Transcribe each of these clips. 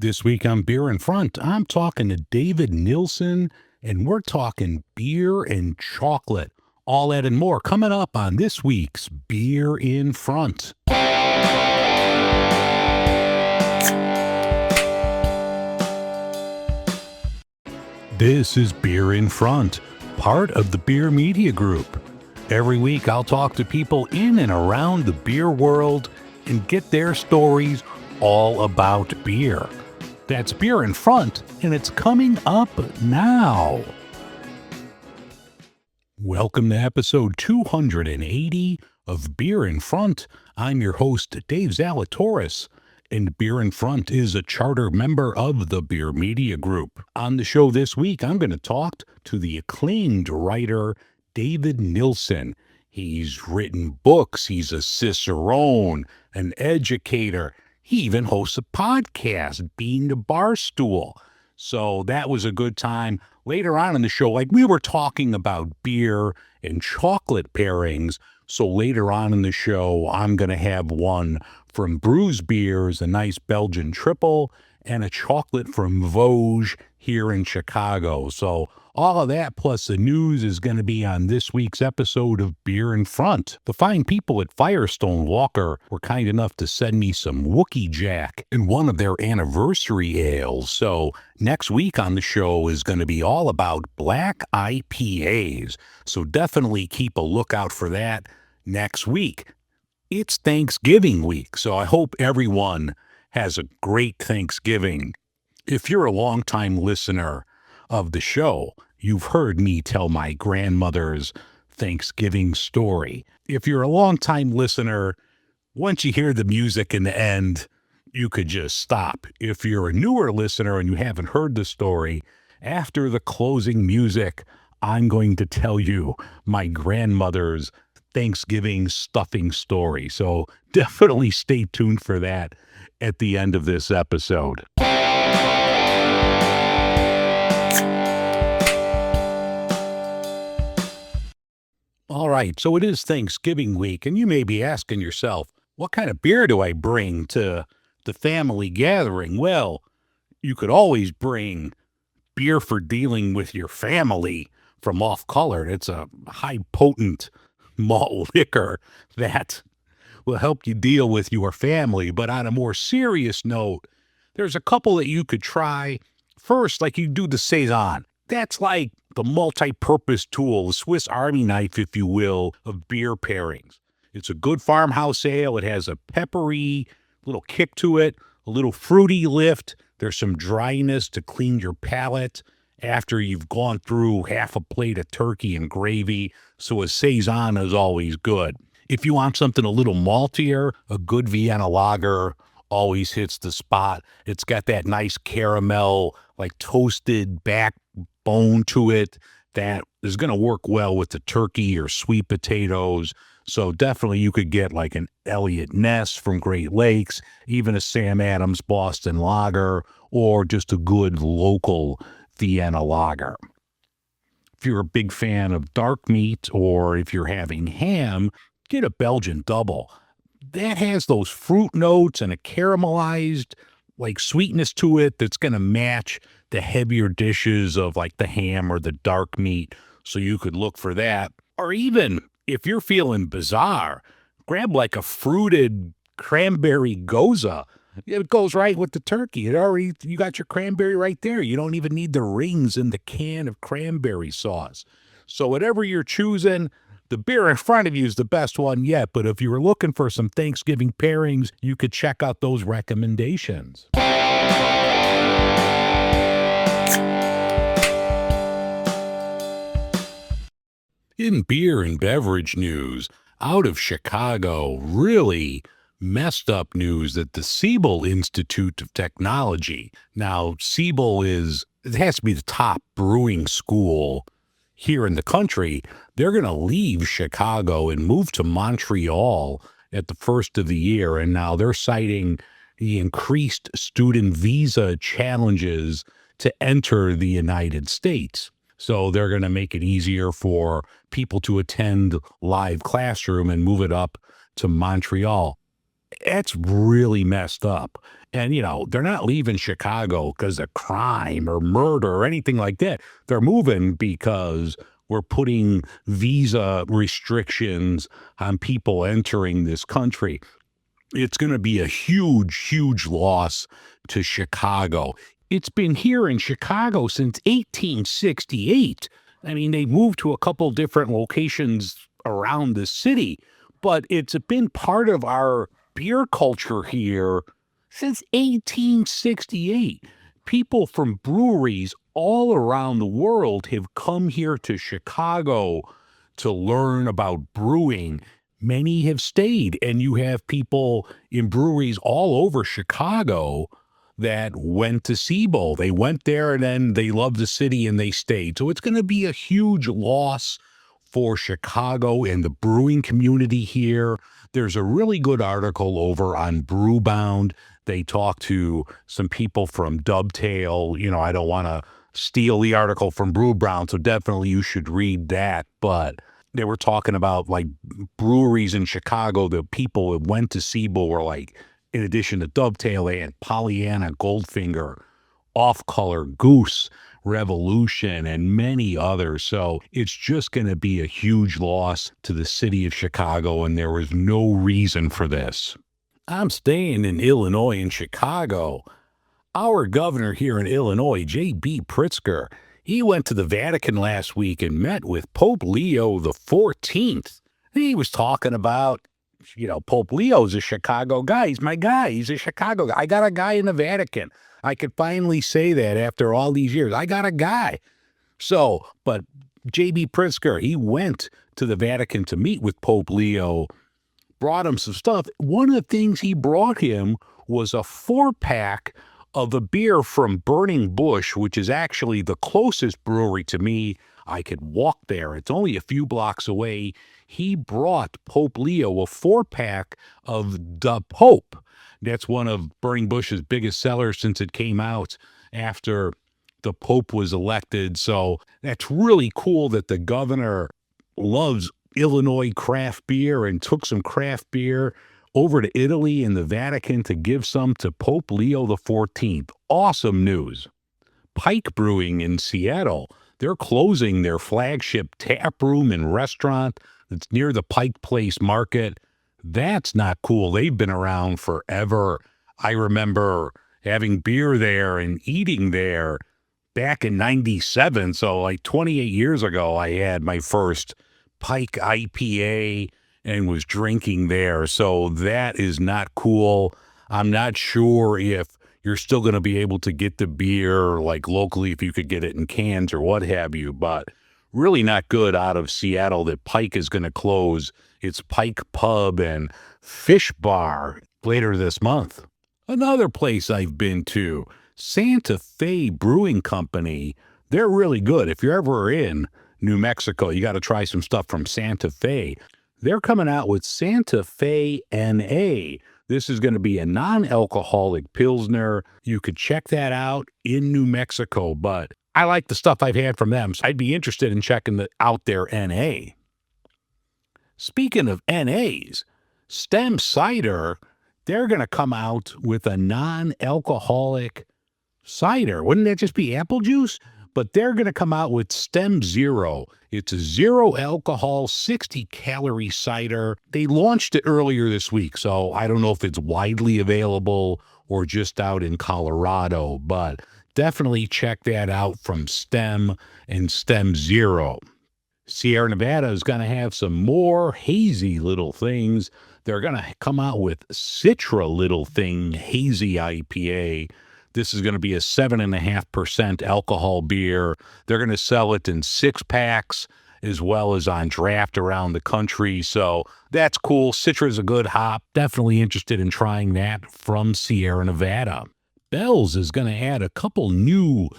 This week on Beer in Front, I'm talking to David Nilsen, and we're talking beer and chocolate. All that and more coming up on this week's Beer in Front. This is Beer in Front, part of the Beer Media Group. Every week I'll talk to people in and around the beer world and get their stories all about beer. That's Beer in Front, and it's coming up now. Welcome to episode 280 of Beer in Front. I'm your host, Dave Zalatoris, and Beer in Front is a charter member of the Beer Media Group. On the show this week, I'm going to talk to the acclaimed writer, David Nilsen. He's written books, he's a cicerone, an educator. He even hosts a podcast, Being the Barstool. So that was a good time. Later on in the show, we were talking about beer and chocolate pairings. So later on in the show, I'm going to have one from Brews Beers, a nice Belgian triple, and a chocolate from Vosges here in Chicago. So all of that plus the news is going to be on this week's episode of Beer in Front. The fine people at Firestone Walker were kind enough to send me some Wookie Jack and one of their anniversary ales. So next week on the show is going to be all about black IPAs. So definitely keep a lookout for that next week. It's Thanksgiving week, so I hope everyone has a great Thanksgiving. If you're a longtime listener of the show, you've heard me tell my grandmother's Thanksgiving story. If you're a longtime listener, once you hear the music in the end, you could just stop. If you're a newer listener and you haven't heard the story, after the closing music, I'm going to tell you my grandmother's Thanksgiving stuffing story. So definitely stay tuned for that at the end of this episode. All right, so it is Thanksgiving week, and you may be asking yourself, what kind of beer do I bring to the family gathering? Well, you could always bring beer for dealing with your family from Off Colored. It's a high potent malt liquor that will help you deal with your family. But on a more serious note, there's a couple that you could try. First, you do the Saison. That's like the multi-purpose tool, the Swiss Army knife, if you will, of beer pairings. It's a good farmhouse ale. It has a peppery little kick to it, a little fruity lift. There's some dryness to clean your palate after you've gone through half a plate of turkey and gravy. So a Saison is always good. If you want something a little maltier, a good Vienna lager always hits the spot. It's got that nice caramel, toasted backbone to it that is going to work well with the turkey or sweet potatoes. So definitely you could get an Elliott Ness from Great Lakes, even a Sam Adams Boston Lager, or just a good local Vienna lager. If you're a big fan of dark meat, or if you're having ham, get a Belgian double. That has those fruit notes and a caramelized sweetness to it that's going to match the heavier dishes of the ham or the dark meat. So you could look for that. Or even if you're feeling bizarre, grab a fruited cranberry goza. It goes right with the turkey. You got your cranberry right there. You don't even need the rings in the can of cranberry sauce. So whatever you're choosing, the beer in front of you is the best one yet. But if you were looking for some Thanksgiving pairings, you could check out those recommendations. In beer and beverage news, out of Chicago, really messed up news that the Siebel Institute of Technology. Now, Siebel it has to be the top brewing school here in the country. They're going to leave Chicago and move to Montreal at the first of the year. And now they're citing the increased student visa challenges to enter the United States. So they're going to make it easier for people to attend live classroom and move it up to Montreal. It's really messed up. And, they're not leaving Chicago because of crime or murder or anything like that. They're moving because we're putting visa restrictions on people entering this country. It's going to be a huge, huge loss to Chicago. It's been here in Chicago since 1868. I mean, they moved to a couple different locations around the city, but it's been part of our beer culture here since 1868. People from breweries all around the world have come here to Chicago to learn about brewing. Many have stayed, and you have people in breweries all over Chicago that went to SIBO. They went there and then they loved the city and they stayed. So it's going to be a huge loss for Chicago and the brewing community here. There's a really good article over on Brewbound. They talk to some people from Dovetail. I don't want to steal the article from Brewbound, so definitely you should read that. But they were talking about like breweries in Chicago. The people that went to SIBO were like, in addition to Dovetail, they had Pollyanna, Goldfinger, Off Color, Goose, Revolution, and many others. So it's just going to be a huge loss to the city of Chicago, and there was no reason for this. I'm staying in Illinois in Chicago. Our governor here in Illinois, J.B. Pritzker, he went to the Vatican last week and met with Pope Leo the 14th. He was talking about, Pope Leo's a Chicago guy. He's my guy. He's a Chicago guy. I got a guy in the Vatican. I could finally say that after all these years. I got a guy. So, but J.B. Pritzker, he went to the Vatican to meet with Pope Leo, brought him some stuff. One of the things he brought him was a 4-pack of a beer from Burning Bush, which is actually the closest brewery to me. I could walk there. It's only a few blocks away. He brought Pope Leo a 4-pack of the Pope. That's one of Burning Bush's biggest sellers since it came out after the Pope was elected. So that's really cool that the governor loves Illinois craft beer and took some craft beer over to Italy and the Vatican to give some to Pope Leo the 14th. Awesome news. Pike Brewing in Seattle, they're closing their flagship tap room and restaurant that's near the Pike Place Market. That's not cool. They've been around forever. I remember having beer there and eating there back in 97. So like 28 years ago, I had my first Pike IPA and was drinking there. So that is not cool. I'm not sure if you're still going to be able to get the beer like locally, if you could get it in cans or what have you, but really not good out of Seattle that Pike is going to close its Pike Pub and Fish Bar later this month. Another place I've been to, Santa Fe Brewing Company. They're really good. If you're ever in New Mexico, you got to try some stuff from Santa Fe. They're coming out with Santa Fe NA. This is going to be a non-alcoholic Pilsner. You could check that out in New Mexico, but I like the stuff I've had from them, so I'd be interested in checking out their NA. Speaking of NAs, Stem Cider, they're going to come out with a non-alcoholic cider. Wouldn't that just be apple juice? But they're going to come out with Stem Zero. It's a zero alcohol, 60 calorie cider. They launched it earlier this week, so I don't know if it's widely available or just out in Colorado, but definitely check that out from Stem and Stem Zero. Sierra Nevada is going to have some more hazy little things. They're going to come out with Citra Little Thing Hazy IPA. This is going to be a 7.5% alcohol beer. They're going to sell it in 6-packs as well as on draft around the country. So that's cool. Citra is a good hop. Definitely interested in trying that from Sierra Nevada. Bell's is going to add a couple new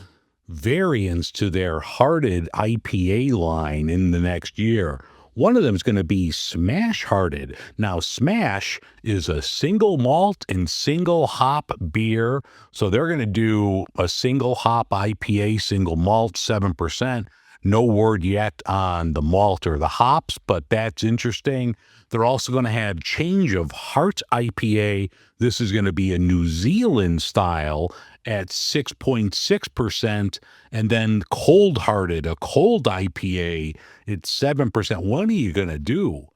variants to their Hearted IPA line in the next year. One of them is going to be Smash Hearted. Now, Smash is a single malt and single hop beer. So they're going to do a single hop IPA, single malt, 7%. No word yet on the malt or the hops, but that's interesting. They're also going to have Change of Heart IPA. This is going to be a New Zealand style at 6.6%. And then Cold Hearted, a cold IPA, it's 7%. What are you going to do?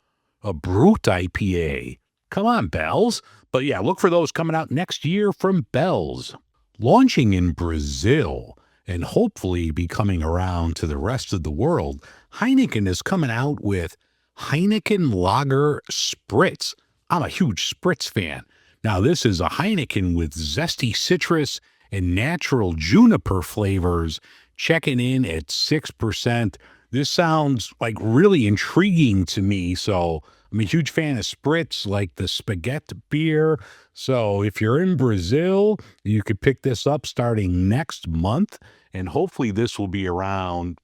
A Brute IPA. Come on, Bells. But yeah, look for those coming out next year from Bells. Launching in Brazil and hopefully be coming around to the rest of the world, Heineken is coming out with Heineken Lager Spritz. I'm a huge Spritz fan. Now, this is a Heineken with zesty citrus and natural juniper flavors, checking in at 6%. This sounds like really intriguing to me. So I'm a huge fan of Spritz, like the spaghetti beer. So if you're in Brazil, you could pick this up starting next month. And hopefully this will be around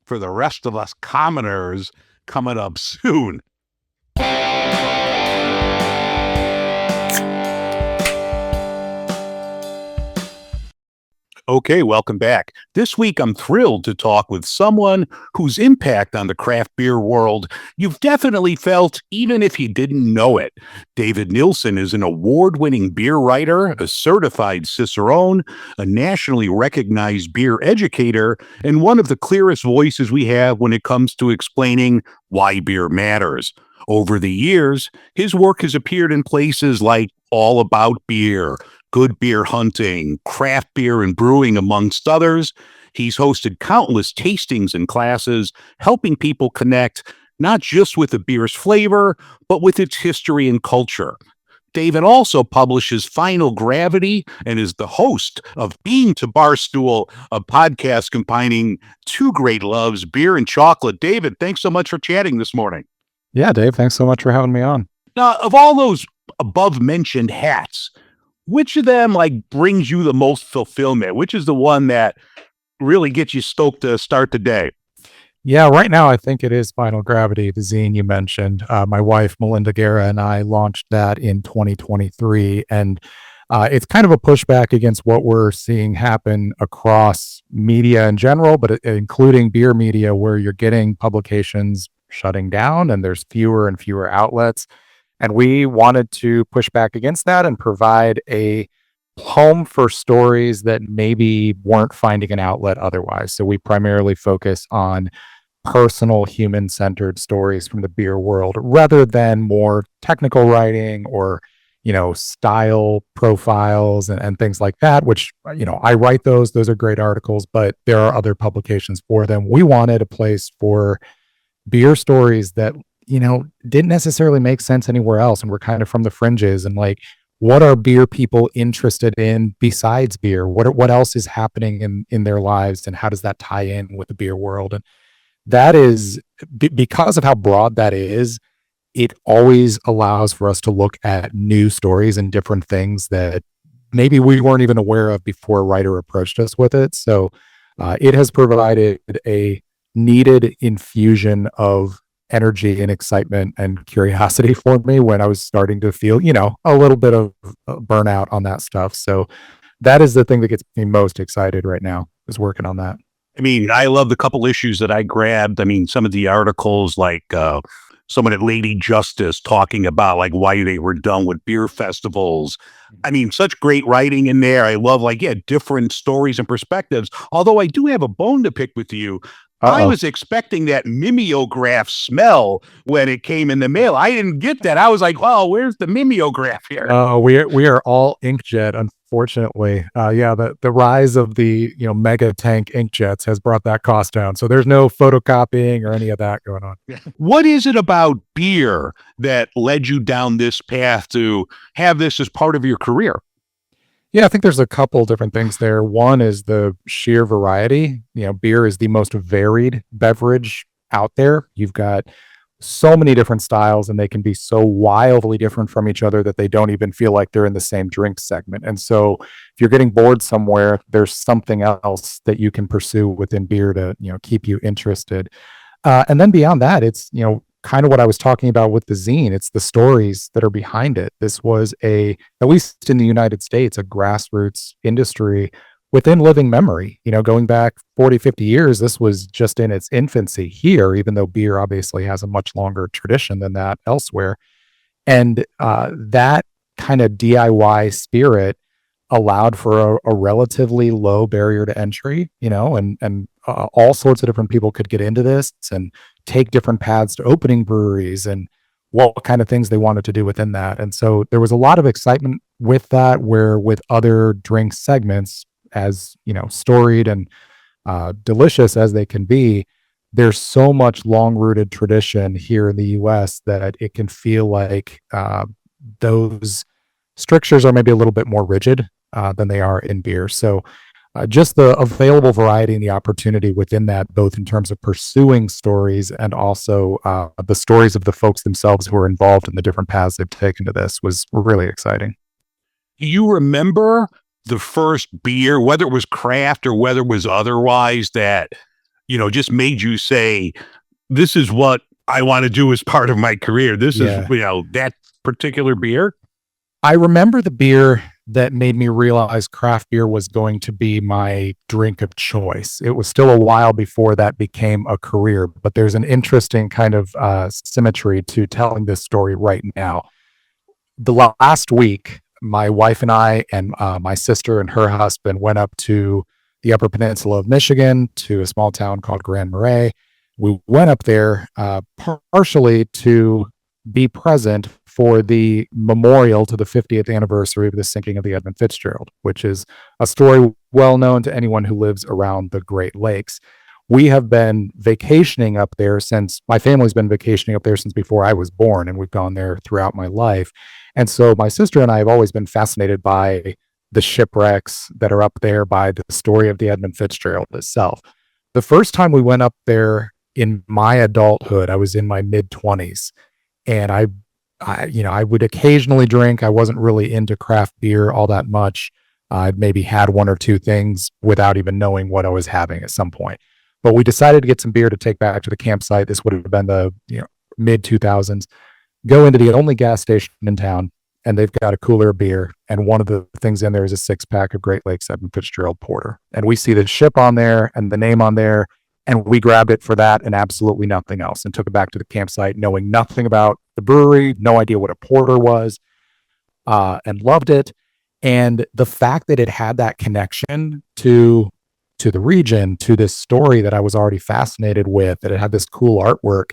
for the rest of us commoners coming up soon. Okay, welcome back. This week, I'm thrilled to talk with someone whose impact on the craft beer world you've definitely felt, even if you didn't know it. David Nilsen is an award-winning beer writer, a certified Cicerone, a nationally recognized beer educator, and one of the clearest voices we have when it comes to explaining why beer matters. Over the years, his work has appeared in places like All About Beer, Good Beer Hunting, Craft Beer and Brewing, amongst others. He's hosted countless tastings and classes, helping people connect not just with the beer's flavor, but with its history and culture. David also publishes Final Gravity and is the host of Being to Barstool, a podcast combining two great loves, beer and chocolate. David, thanks so much for chatting this morning. Yeah, Dave, thanks so much for having me on. Now, of all those above mentioned hats, which of them brings you the most fulfillment? Which is the one that really gets you stoked to start the day? Yeah, right now I think it is Final Gravity, the zine you mentioned. My wife, Melinda Guerra, and I launched that in 2023. And it's kind of a pushback against what we're seeing happen across media in general, but including beer media, where you're getting publications shutting down and there's fewer and fewer outlets. And we wanted to push back against that and provide a home for stories that maybe weren't finding an outlet otherwise. So we primarily focus on personal, human centered stories from the beer world rather than more technical writing or, style profiles and things like that, which, I write those. Those are great articles, but there are other publications for them. We wanted a place for beer stories that didn't necessarily make sense anywhere else and were kind of from the fringes, and what are beer people interested in besides beer? What else is happening in their lives, and how does that tie in with the beer world? And that is because of how broad that is, it always allows for us to look at new stories and different things that maybe we weren't even aware of before a writer approached us with it. So it has provided a needed infusion of energy and excitement and curiosity for me when I was starting to feel, a little bit of burnout on that stuff. So that is the thing that gets me most excited right now, is working on that. I mean, I love the couple issues that I grabbed. I mean, some of the articles someone at Lady Justice talking about why they were done with beer festivals. I mean, such great writing in there. I love different stories and perspectives. Although I do have a bone to pick with you. I was expecting that mimeograph smell when it came in the mail. I didn't get that. I was like, "Oh, where's the mimeograph here?" We are all inkjet, unfortunately. The rise of the mega tank inkjets has brought that cost down. So there's no photocopying or any of that going on. What is it about beer that led you down this path to have this as part of your career? Yeah, I think there's a couple different things there. One is the sheer variety. Beer is the most varied beverage out there. You've got so many different styles, and they can be so wildly different from each other that they don't even feel like they're in the same drink segment. And so if you're getting bored somewhere, there's something else that you can pursue within beer to, keep you interested. And then beyond that, it's, kind of what I was talking about with the zine. It's the stories that are behind it. This was at least in the United States, a grassroots industry within living memory. Going back 40, 50 years, this was just in its infancy here, even though beer obviously has a much longer tradition than that elsewhere. And that kind of DIY spirit allowed for a relatively low barrier to entry, and all sorts of different people could get into this and take different paths to opening breweries and what kind of things they wanted to do within that. And so there was a lot of excitement with that, where with other drink segments, as storied and delicious as they can be, there's so much long rooted tradition here in the US that it can feel like those strictures are maybe a little bit more rigid than they are in beer. So just the available variety and the opportunity within that, both in terms of pursuing stories and also the stories of the folks themselves who are involved in the different paths they've taken to this, was really exciting. Do you remember the first beer, whether it was craft or whether it was otherwise, that, just made you say, this is what I want to do as part of my career? This is, Yeah. that particular beer? I remember the beer that made me realize craft beer was going to be my drink of choice. It was still a while before that became a career, but there's an interesting kind of symmetry to telling this story right now. The last week, my wife and I and my sister and her husband went up to the Upper Peninsula of Michigan to a small town called Grand Marais. We went up there partially to be present for the memorial to the 50th anniversary of the sinking of the Edmund Fitzgerald, which is a story well known to anyone who lives around the Great Lakes. We have been vacationing up there since my family's been vacationing up there since before I was born, and we've gone there throughout my life. And so my sister and I have always been fascinated by the shipwrecks that are up there, by the story of the Edmund Fitzgerald itself. The first time we went up there in my adulthood, I was in my mid 20s, and I would occasionally drink. I wasn't really into craft beer all that much. I'd maybe had one or two things without even knowing what I was having at some point. But we decided to get some beer to take back to the campsite. This would have been the mid 2000s. Go into the only gas station in town, and they've got a cooler of beer. And one of the things in there is a 6-pack of Great Lakes Edmund Fitzgerald Porter. And we see the ship on there and the name on there, and we grabbed it for that and absolutely nothing else, and took it back to the campsite, knowing nothing about the brewery, no idea what a porter was, and loved it. And the fact that it had that connection to the region, to this story that I was already fascinated with, that it had this cool artwork,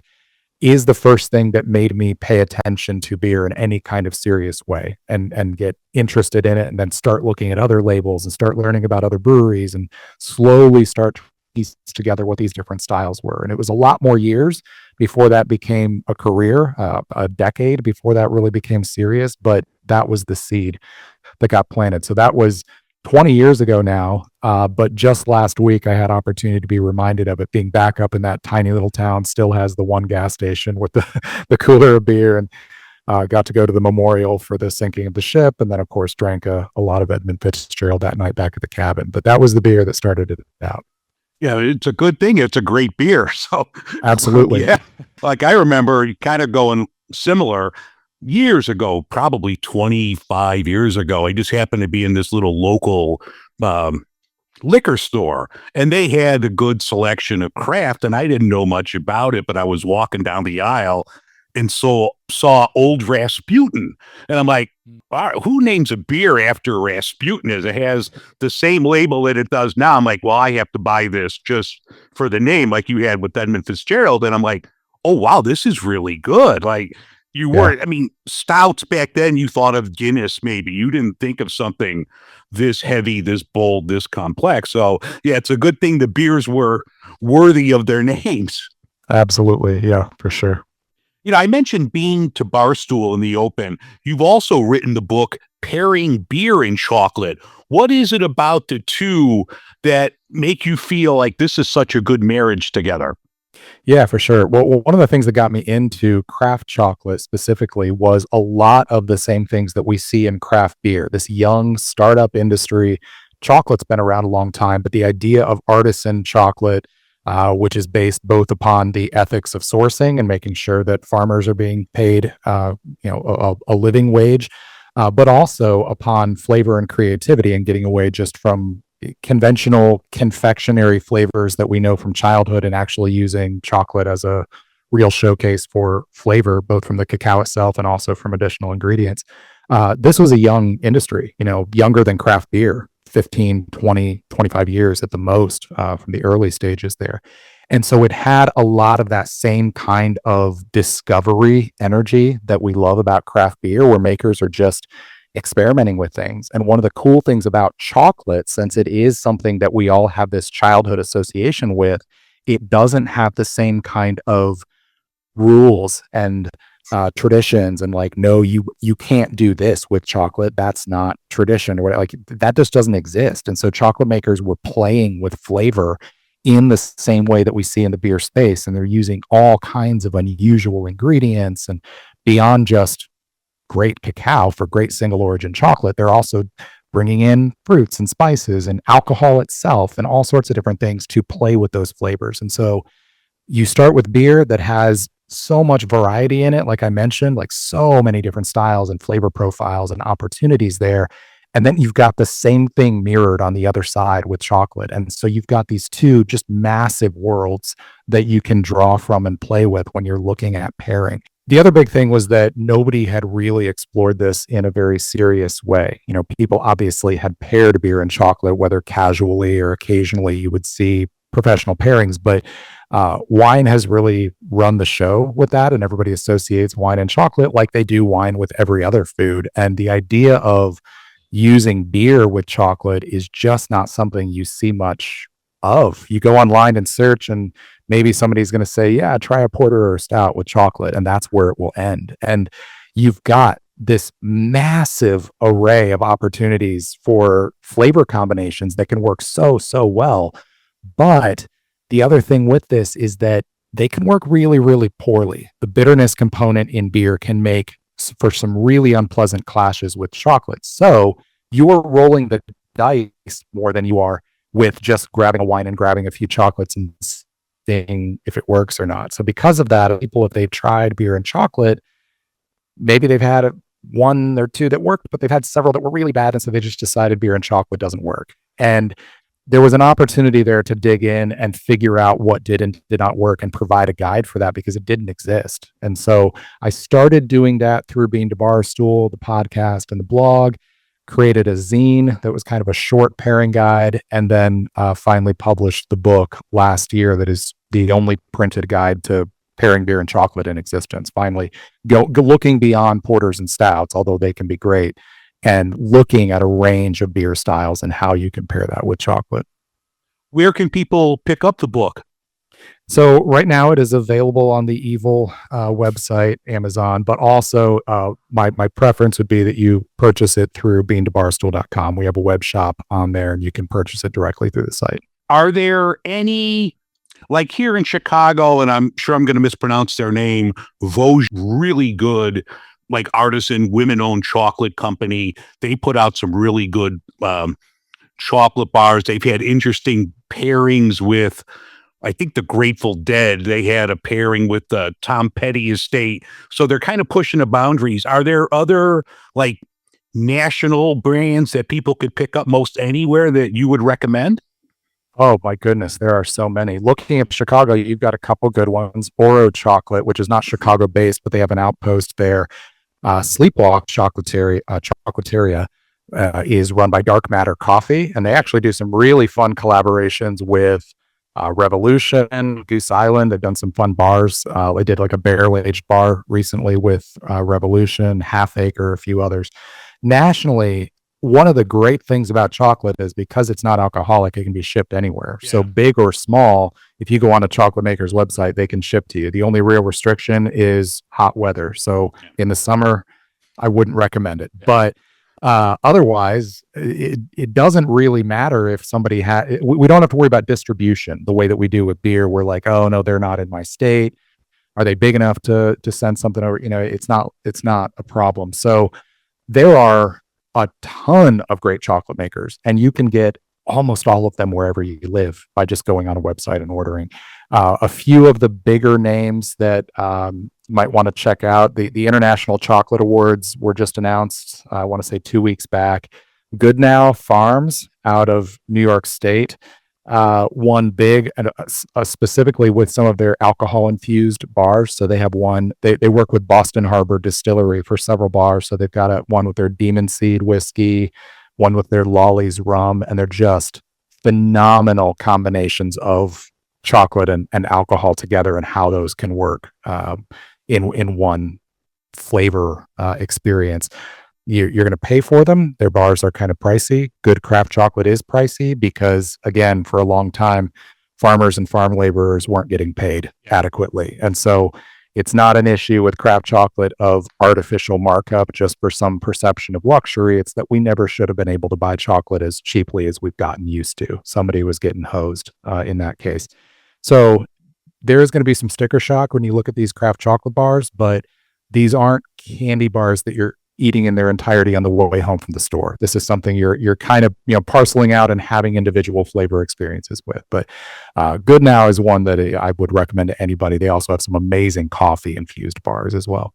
is the first thing that made me pay attention to beer in any kind of serious way, and get interested in it, and then start looking at other labels and start learning about other breweries and slowly start to piece together what these different styles were. And it was a lot more years before that became a career, a decade before that really became serious, but that was the seed that got planted. So that was 20 years ago now, but just last week I had opportunity to be reminded of it, being back up in that tiny little town, still has the one gas station with the cooler of beer, and got to go to the memorial for the sinking of the ship, and then of course drank a lot of Edmund Fitzgerald that night back at the cabin. But that was the beer that started it out. Yeah, it's a good thing. It's a great beer. So, Absolutely. yeah, like I remember kind of going similar years ago, probably 25 years ago. I just happened to be in this little local um, liquor store, and they had a good selection of craft, and I didn't know much about it, but I was walking down the aisle and saw Old Rasputin, and I'm like, all right, who names a beer after Rasputin? As it has the same label that it does now. I'm like, well, I have to buy this just for the name, like you had with Edmund Fitzgerald. And I'm like, oh wow, this is really good. Like, you Yeah, were, I mean, stouts back then, you thought of Guinness, maybe. You didn't think of something this heavy, this bold, this complex. So yeah, it's a good thing the beers were worthy of their names. absolutely. Yeah, for sure. I mentioned being to Barstool in the open. You've also written the book Pairing Beer and Chocolate. What is it about the two that make you feel like this is such a good marriage together? Yeah, for sure. Well, one of the things that got me into craft chocolate specifically was a lot of the same things that we see in craft beer, this young startup industry. Chocolate's been around a long time, but the idea of artisan chocolate, which is based both upon the ethics of sourcing and making sure that farmers are being paid, a living wage, but also upon flavor and creativity and getting away just from conventional confectionery flavors that we know from childhood and actually using chocolate as a real showcase for flavor, both from the cacao itself and also from additional ingredients. This was a young industry, younger than craft beer, 15, 20, 25 years at the most from the early stages there. And so it had a lot of that same kind of discovery energy that we love about craft beer, where makers are just experimenting with things. And one of the cool things about chocolate, since it is something that we all have this childhood association with, it doesn't have the same kind of rules and traditions and like, no, you can't do this with chocolate. That's not tradition or whatever. Like that just doesn't exist. And so chocolate makers were playing with flavor in the same way that we see in the beer space. And they're using all kinds of unusual ingredients, and beyond just great cacao for great single origin chocolate, they're also bringing in fruits and spices and alcohol itself and all sorts of different things to play with those flavors. And so you start with beer that has so much variety in it, like I mentioned, like so many different styles and flavor profiles and opportunities there. And then you've got the same thing mirrored on the other side with chocolate. And so you've got these two just massive worlds that you can draw from and play with when you're looking at pairing. The other big thing was that nobody had really explored this in a very serious way. People obviously had paired beer and chocolate, whether casually or occasionally you would see professional pairings, but wine has really run the show with that, and everybody associates wine and chocolate like they do wine with every other food. And the idea of using beer with chocolate is just not something you see much of. You go online and search, and maybe somebody's going to say, yeah, try a porter or a stout with chocolate, and that's where it will end. And you've got this massive array of opportunities for flavor combinations that can work so, so well. But the other thing with this is that they can work really, really poorly. The bitterness component in beer can make for some really unpleasant clashes with chocolate. So you're rolling the dice more than you are with just grabbing a wine and grabbing a few chocolates and seeing if it works or not. So because of that, people, if they've tried beer and chocolate, maybe they've had one or two that worked, but they've had several that were really bad. And so they just decided beer and chocolate doesn't work. And there was an opportunity there to dig in and figure out what did and did not work and provide a guide for that, because it didn't exist. And so I started doing that through Bean to Barstool, the podcast and the blog, created a zine that was kind of a short pairing guide, and then finally published the book last year that is the only printed guide to pairing beer and chocolate in existence. Finally, go looking beyond porters and stouts, although they can be great, and looking at a range of beer styles and how you compare that with chocolate. Where can people pick up the book? So right now it is available on the Evil website, Amazon, but also my preference would be that you purchase it through beantobarstool.com. We have a web shop on there, and you can purchase it directly through the site. Are there any, like here in Chicago, and I'm sure I'm going to mispronounce their name, Vosges, really good, like artisan women-owned chocolate company. They put out some really good chocolate bars. They've had interesting pairings with, I think, the Grateful Dead. They had a pairing with the Tom Petty estate. So they're kind of pushing the boundaries. Are there other like national brands that people could pick up most anywhere that you would recommend? Oh my goodness, there are so many. Looking at Chicago, you've got a couple good ones. Oro Chocolate, which is not Chicago based, but they have an outpost there. Sleepwalk Chocolateria is run by Dark Matter Coffee, and they actually do some really fun collaborations with Revolution, Goose Island. They've done some fun bars. They did like a barrel aged bar recently with Revolution, Half Acre, a few others. Nationally, one of the great things about chocolate is because it's not alcoholic, it can be shipped anywhere. Yeah. So big or small, if you go on a chocolate maker's website, they can ship to you. The only real restriction is hot weather. So in the summer, I wouldn't recommend it. Yeah. But otherwise, it doesn't really matter if somebody had. We don't have to worry about distribution the way that we do with beer. We're like, oh no, they're not in my state. Are they big enough to send something over? It's not a problem. So there are a ton of great chocolate makers, and you can get almost all of them wherever you live by just going on a website and ordering. A few of the bigger names that you might want to check out, the International Chocolate Awards were just announced, I want to say 2 weeks back. Good Now Farms out of New York State. One big, and specifically with some of their alcohol infused bars. So they have one, they work with Boston Harbor Distillery for several bars. So they've got one with their Demon Seed whiskey, one with their Lolly's rum, and they're just phenomenal combinations of chocolate and alcohol together and how those can work in one flavor experience. You're going to pay for them. Their bars are kind of pricey. Good craft chocolate is pricey because, again, for a long time, farmers and farm laborers weren't getting paid adequately. And so it's not an issue with craft chocolate of artificial markup just for some perception of luxury. It's that we never should have been able to buy chocolate as cheaply as we've gotten used to. Somebody was getting hosed in that case. So there is going to be some sticker shock when you look at these craft chocolate bars, but these aren't candy bars that you're eating in their entirety on the way home from the store. This is something you're kind of parceling out and having individual flavor experiences with. But Good Now is one that I would recommend to anybody. They also have some amazing coffee infused bars as well.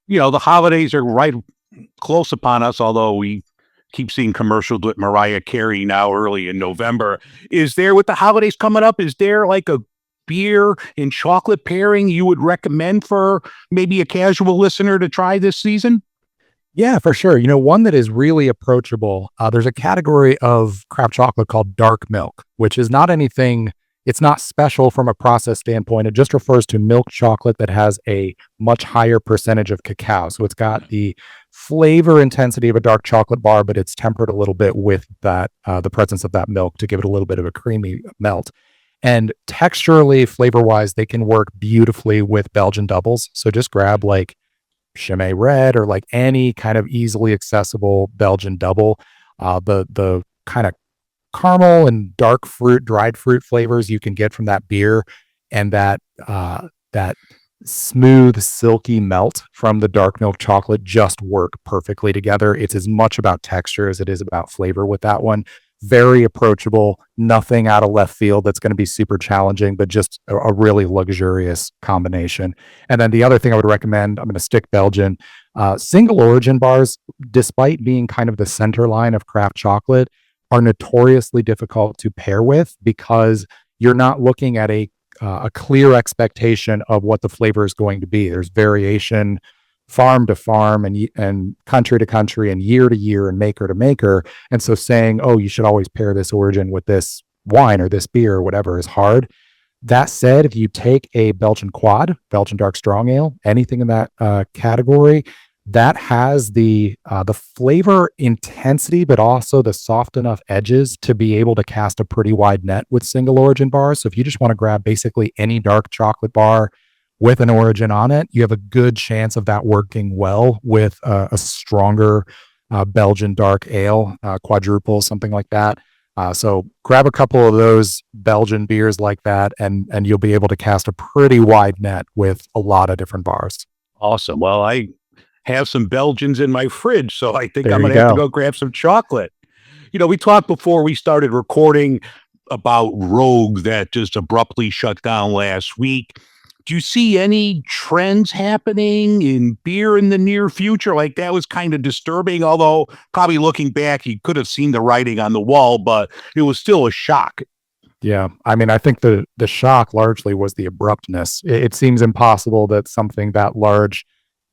The holidays are right close upon us, although we keep seeing commercials with Mariah Carey now early in November. Is there, with the holidays coming up, is there like a beer and chocolate pairing you would recommend for maybe a casual listener to try this season? Yeah, for sure. One that is really approachable. There's a category of craft chocolate called dark milk, which is not anything, it's not special from a process standpoint. It just refers to milk chocolate that has a much higher percentage of cacao. So it's got the flavor intensity of a dark chocolate bar, but it's tempered a little bit with that, the presence of that milk to give it a little bit of a creamy melt. And texturally, flavor wise, they can work beautifully with Belgian doubles. So just grab like Chimay Red or like any kind of easily accessible Belgian double. The kind of caramel and dark fruit, dried fruit flavors you can get from that beer, and that smooth, silky melt from the dark milk chocolate just work perfectly together. It's as much about texture as it is about flavor with that one. Very approachable, nothing out of left field that's going to be super challenging, but just a really luxurious combination. And then the other thing I would recommend, I'm going to stick Belgian, single origin bars, despite being kind of the center line of craft chocolate, are notoriously difficult to pair with because you're not looking at a clear expectation of what the flavor is going to be. There's variation farm to farm and country to country and year to year and maker to maker. And so saying, oh, you should always pair this origin with this wine or this beer or whatever is hard. That said, if you take a Belgian quad, Belgian dark strong ale, anything in that category, that has the flavor intensity, but also the soft enough edges to be able to cast a pretty wide net with single origin bars. So if you just want to grab basically any dark chocolate bar with an origin on it, you have a good chance of that working well with a stronger Belgian dark ale, quadruple, something like that. So grab a couple of those Belgian beers like that, and you'll be able to cast a pretty wide net with a lot of different bars. Awesome. Well, I have some Belgians in my fridge, so I think There I'm you going to have to go. go grab some chocolate. We talked before we started recording about Rogue that just abruptly shut down last week. Do you see any trends happening in beer in the near future? Like, that was kind of disturbing, although probably looking back, you could have seen the writing on the wall, but it was still a shock. Yeah, I mean, I think the shock largely was the abruptness. It seems impossible that something that large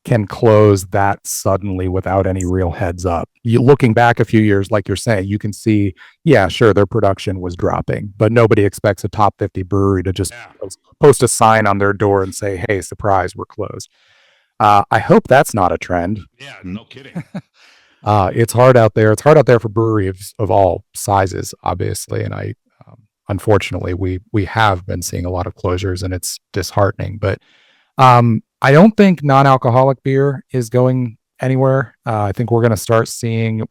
can close that suddenly without any real heads up. You looking back a few years, like you're saying, you can see, yeah, sure, their production was dropping, but nobody expects a top 50 brewery to just Yeah. post a sign on their door and say, "Hey, surprise, we're closed." I hope that's not a trend. Yeah, no kidding. It's hard out there. It's hard out there for breweries of all sizes, obviously, and unfortunately, we have been seeing a lot of closures, and it's disheartening. But I don't think non-alcoholic beer is going anywhere. I think we're going to start seeing,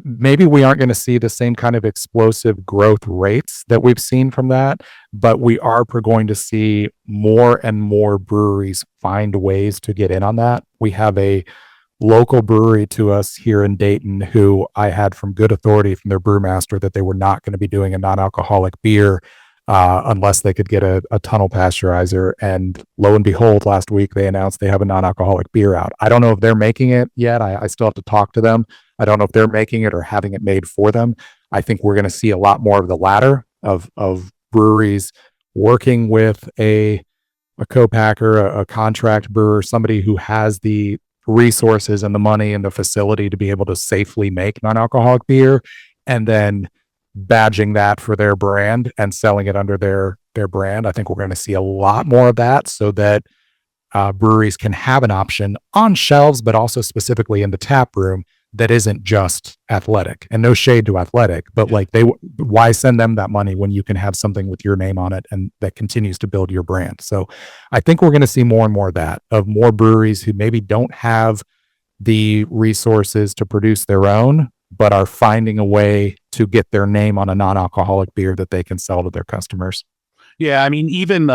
maybe we aren't going to see the same kind of explosive growth rates that we've seen from that, but we are going to see more and more breweries find ways to get in on that. We have a local brewery to us here in Dayton who I had from good authority from their brewmaster that they were not going to be doing a non-alcoholic beer unless they could get a tunnel pasteurizer. And lo and behold, last week they announced they have a non-alcoholic beer out. I don't know if they're making it yet. I still have to talk to them. I don't know if they're making it or having it made for them. I think we're going to see a lot more of the latter of breweries working with a co-packer, a contract brewer, somebody who has the resources and the money and the facility to be able to safely make non-alcoholic beer, and then badging that for their brand and selling it under their brand. I think we're going to see a lot more of that, so that breweries can have an option on shelves, but also specifically in the tap room that isn't just athletic. And no shade to athletic, but Yeah. like why send them that money when you can have something with your name on it and that continues to build your brand? So I think we're going to see more and more of that, of more breweries who maybe don't have the resources to produce their own, but are finding a way to get their name on a non-alcoholic beer that they can sell to their customers. Yeah, I mean, even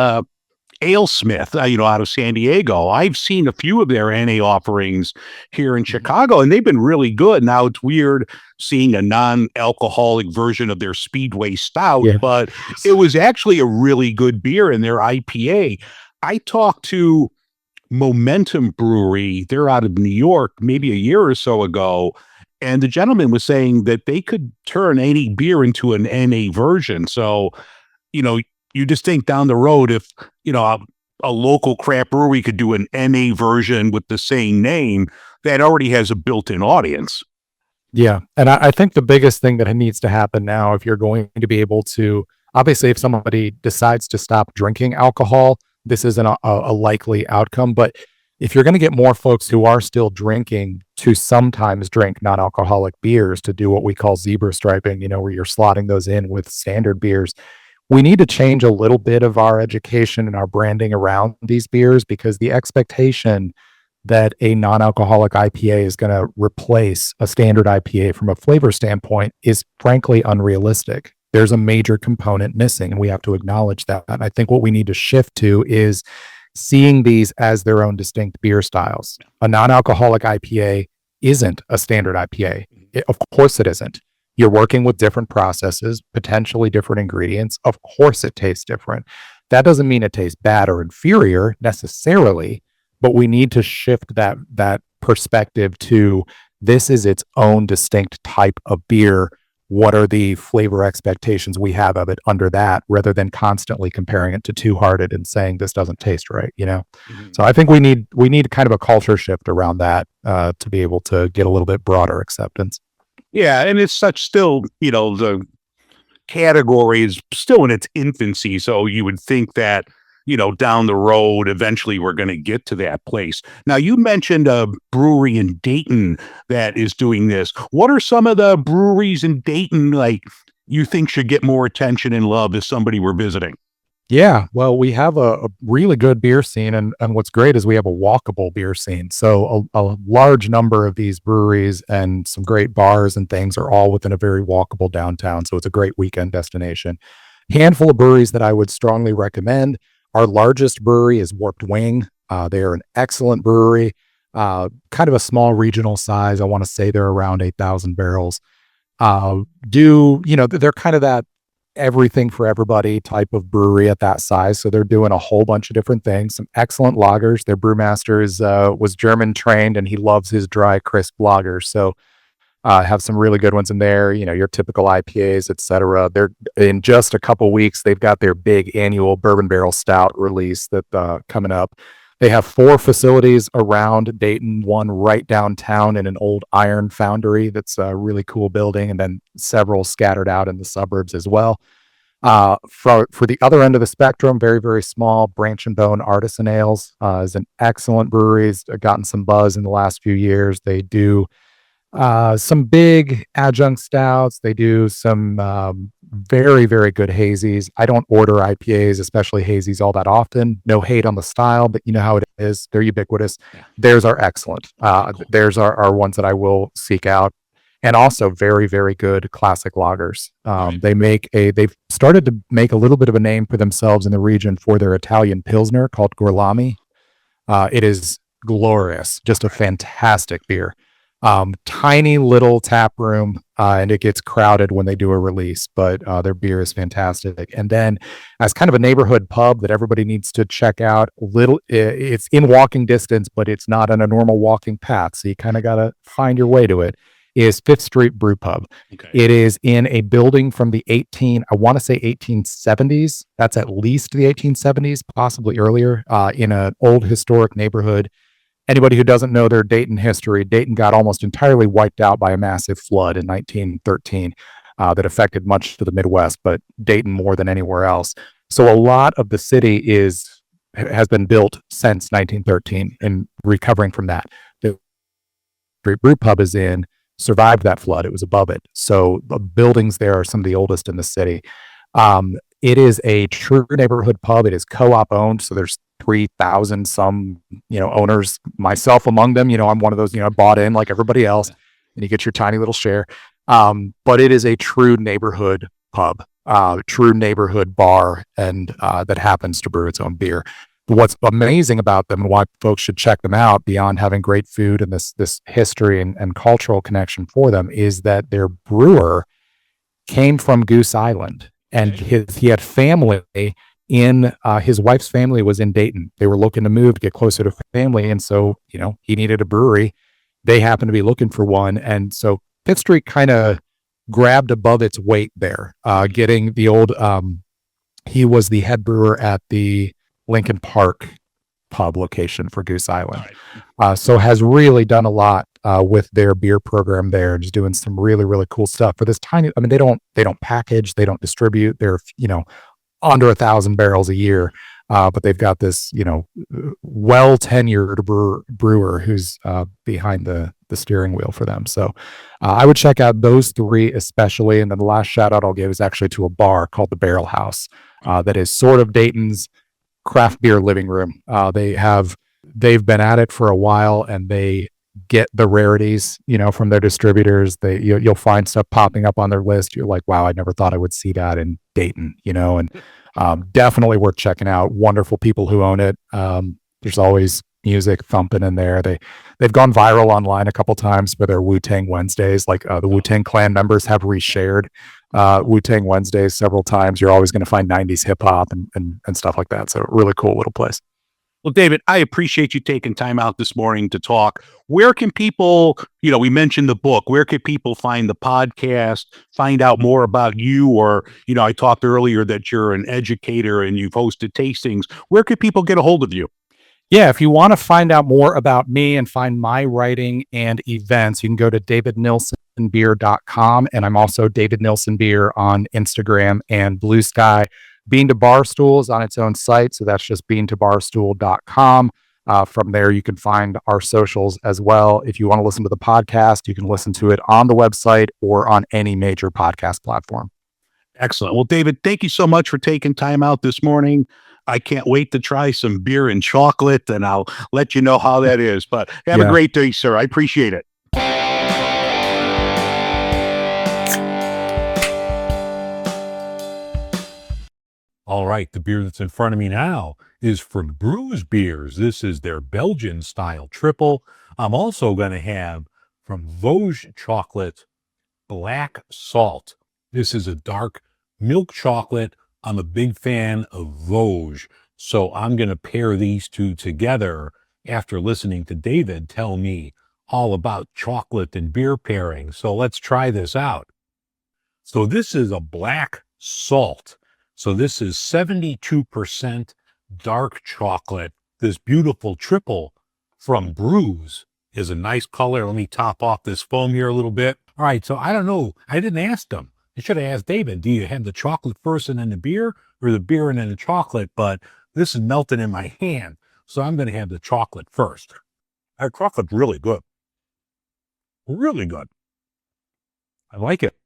AleSmith, out of San Diego. I've seen a few of their NA offerings here in Mhm. Chicago, and they've been really good. Now it's weird seeing a non-alcoholic version of their Speedway Stout, Yeah. but it was actually a really good beer in their IPA. I talked to Momentum Brewery. They're out of New York, maybe a year or so ago. And the gentleman was saying that they could turn any beer into an NA version. So, you know, you just think down the road if, a local craft brewery could do an NA version with the same name, that already has a built-in audience. Yeah. And I think the biggest thing that needs to happen now, if you're going to be able to, obviously, if somebody decides to stop drinking alcohol, this isn't a likely outcome. But if you're going to get more folks who are still drinking to sometimes drink non alcoholic beers, to do what we call zebra striping, where you're slotting those in with standard beers, we need to change a little bit of our education and our branding around these beers, because the expectation that a non-alcoholic IPA is going to replace a standard IPA from a flavor standpoint is frankly unrealistic. There's a major component missing, and we have to acknowledge that. And I think what we need to shift to is seeing these as their own distinct beer styles. A non-alcoholic IPA isn't a standard IPA. Of course it isn't. You're working with different processes, potentially different ingredients. Of course it tastes different. That doesn't mean it tastes bad or inferior necessarily, but we need to shift that perspective to, this is its own distinct type of beer. What are the flavor expectations we have of it under that, rather than constantly comparing it to Two Hearted and saying this doesn't taste right? Mhm. So I think we need kind of a culture shift around that, to be able to get a little bit broader acceptance. Yeah, and it's such still, the category is still in its infancy. So you would think that, down the road, eventually we're going to get to that place. Now, you mentioned a brewery in Dayton that is doing this. What are some of the breweries in Dayton like you think should get more attention and love if somebody were visiting? Yeah, well, we have a really good beer scene, and what's great is we have a walkable beer scene. So a large number of these breweries and some great bars and things are all within a very walkable downtown. So it's a great weekend destination. Handful of breweries that I would strongly recommend. Our largest brewery is Warped Wing. They are an excellent brewery, kind of a small regional size. I want to say they're around 8,000 barrels. They're kind of that everything for everybody type of brewery at that size. So they're doing a whole bunch of different things, some excellent lagers. Their brewmaster was German trained, and he loves his dry, crisp lagers. So have some really good ones in there, your typical IPAs, etc. They're in just a couple weeks, they've got their big annual bourbon barrel stout release that coming up. They have 4 facilities around Dayton, one right downtown in an old iron foundry that's a really cool building, and then several scattered out in the suburbs as well. For the other end of the spectrum, very, very small, Branch and Bone Artisan Ales is an excellent brewery. It's gotten some buzz in the last few years. They do some big adjunct stouts. They do some very, very good hazies. I don't order IPAs, especially hazies, all that often. No hate on the style, but you know how it is. They're ubiquitous. Yeah. Theirs are excellent. Okay, cool. Theirs are ones that I will seek out. And also very, very good classic lagers. Right. They've started to make a little bit of a name for themselves in the region for their Italian Pilsner called Gorlami. It is glorious, just a fantastic beer. Tiny little tap room, and it gets crowded when they do a release, but their beer is fantastic. And then, as kind of a neighborhood pub that everybody needs to check out, it's in walking distance, but it's not on a normal walking path, so you kind of got to find your way to it. is Fifth Street Brew Pub. Okay. It is in a building from the I want to say 1870s. That's at least the 1870s, possibly earlier, in an old historic neighborhood. Anybody who doesn't know their Dayton history, Dayton got almost entirely wiped out by a massive flood in 1913 that affected much of the Midwest, but Dayton more than anywhere else. So a lot of the city has been built since 1913 and recovering from that. The Great Brew Pub is in, survived that flood. It was above it. So the buildings there are some of the oldest in the city. It is a true neighborhood pub. It is co-op owned. So there's 3,000 some, owners, myself among them. I'm one of those, bought in like everybody else, and you get your tiny little share. But it is a true neighborhood pub, true neighborhood bar, and that happens to brew its own beer. What's amazing about them and why folks should check them out beyond having great food and this history and cultural connection for them is that their brewer came from Goose Island, and he had family in his wife's family was in Dayton. They were looking to move to get closer to family, and so he needed a brewery. They happened to be looking for one, and so Fifth Street kind of grabbed above its weight there, getting the old. He was the head brewer at the Lincoln Park pub location for Goose Island. So has really done a lot with their beer program there, just doing some really, really cool stuff for this tiny. I mean, they don't package, they don't distribute. They're under 1,000 barrels a year, but they've got this well tenured brewer who's behind the steering wheel for them. So I would check out those three especially, and then the last shout out I'll give is actually to a bar called the Barrel House that is sort of Dayton's craft beer living room. They've been at it for a while, and they get the rarities, from their distributors. You'll find stuff popping up on their list. You're like, wow, I never thought I would see that in Dayton, and definitely worth checking out. Wonderful people who own it. There's always music thumping in there. They've gone viral online a couple times for their Wu-Tang Wednesdays. Like the Wu-Tang Clan members have reshared Wu-Tang Wednesdays several times. You're always going to find 90s hip hop and stuff like that. So really cool little place. Well, David, I appreciate you taking time out this morning to talk. Where can people, we mentioned the book, where can people find the podcast, find out more about you? Or, I talked earlier that you're an educator and you've hosted tastings. Where can people get a hold of you? Yeah, if you want to find out more about me and find my writing and events, you can go to davidnilsenbeer.com. And I'm also David Nilsen Beer on Instagram and Blue Sky. Bean to Barstool is on its own site, so that's just beantobarstool.com. From there, you can find our socials as well. If you want to listen to the podcast, you can listen to it on the website or on any major podcast platform. Excellent. Well, David, thank you so much for taking time out this morning. I can't wait to try some beer and chocolate, and I'll let you know how that is. But have a great day, sir. I appreciate it. All right, the beer that's in front of me now is from Brews Beers. This is their Belgian style triple. I'm also going to have from Vosges Chocolate Black Salt. This is a dark milk chocolate. I'm a big fan of Vosges, so I'm going to pair these two together after listening to David tell me all about chocolate and beer pairing. So let's try this out. So this is a black salt. So this is 72% dark chocolate. This beautiful triple from Brews is a nice color. Let me top off this foam here a little bit. All right, so I don't know. I didn't ask them. I should have asked David, do you have the chocolate first and then the beer, or the beer and then the chocolate? But this is melting in my hand, so I'm going to have the chocolate first. Our chocolate's really good. Really good. I like it.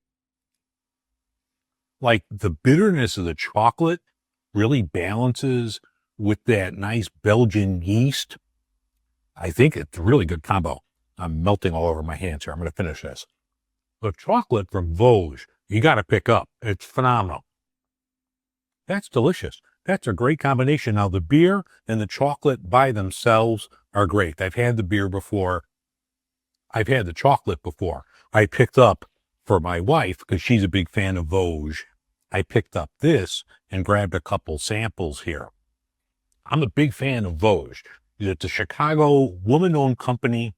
Like the bitterness of the chocolate really balances with that nice Belgian yeast. I think it's a really good combo. I'm melting all over my hands here. I'm going to finish this. The chocolate from Vosges, you got to pick up. It's phenomenal. That's delicious. That's a great combination. Now, the beer and the chocolate by themselves are great. I've had the beer before. I've had the chocolate before. I picked up for my wife, because she's a big fan of Vosges, I picked up this and grabbed a couple samples here. I'm a big fan of Vosges. It's a Chicago woman-owned company,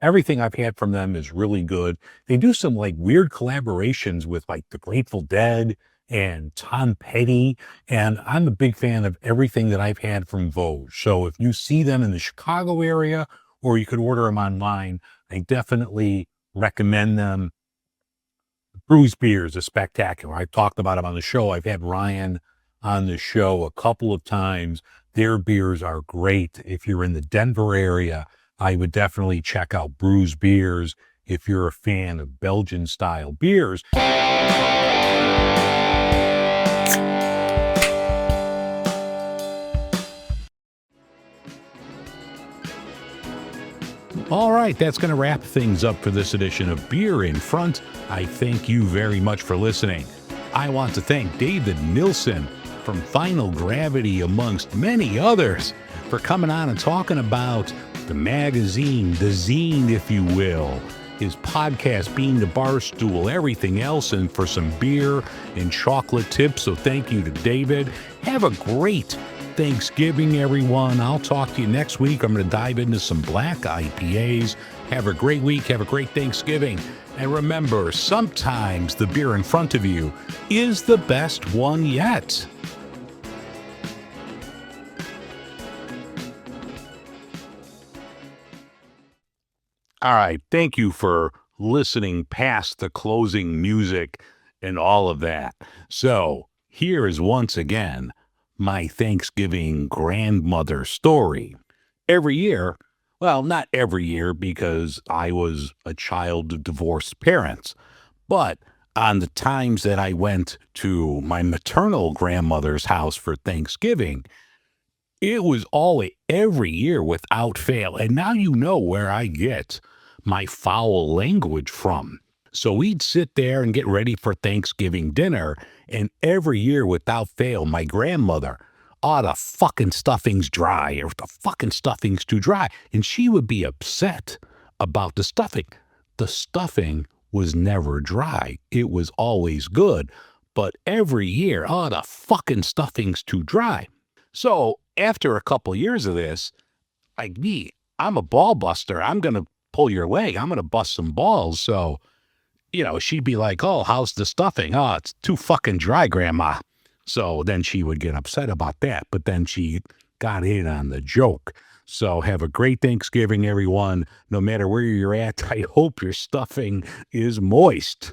Everything I've had from them is really good. They do some like weird collaborations with like the Grateful Dead and Tom Petty. And I'm a big fan of everything that I've had from Vogue. So if you see them in the Chicago area or you could order them online, I definitely recommend them. Brews beers is spectacular. I've talked about them on the show. I've had Ryan on the show a couple of times. Their beers are great. If you're in the Denver area, I would definitely check out Brews Beers if you're a fan of Belgian style beers. All right, that's going to wrap things up for this edition of Beer in Front. I thank you very much for listening. I want to thank David Nilsen from Final Gravity, amongst many others, for coming on and talking about the magazine, the zine, if you will, his podcast being the Barstool, everything else, and for some beer and chocolate tips. So thank you to David. Have a great Thanksgiving, everyone. I'll talk to you next week. I'm going to dive into some black IPAs. Have a great week. Have a great Thanksgiving. And remember, sometimes the beer in front of you is the best one yet. All right. Thank you for listening past the closing music and all of that. So here is once again my Thanksgiving grandmother story. Every year, well, not every year because I was a child of divorced parents, but on the times that I went to my maternal grandmother's house for Thanksgiving, it was always every year without fail. And now you know where I get my foul language from. So we'd sit there and get ready for Thanksgiving dinner. And every year without fail, my grandmother, oh, the fucking stuffing's dry, or the fucking stuffing's too dry. And she would be upset about the stuffing. The stuffing was never dry, it was always good. But every year, oh, the fucking stuffing's too dry. So after a couple years of this, like me, I'm a ball buster. I'm going to pull your leg. I'm going to bust some balls. So, she'd be like, oh, how's the stuffing? Oh, it's too fucking dry, grandma. So then she would get upset about that. But then she got in on the joke. So have a great Thanksgiving, everyone. No matter where you're at, I hope your stuffing is moist.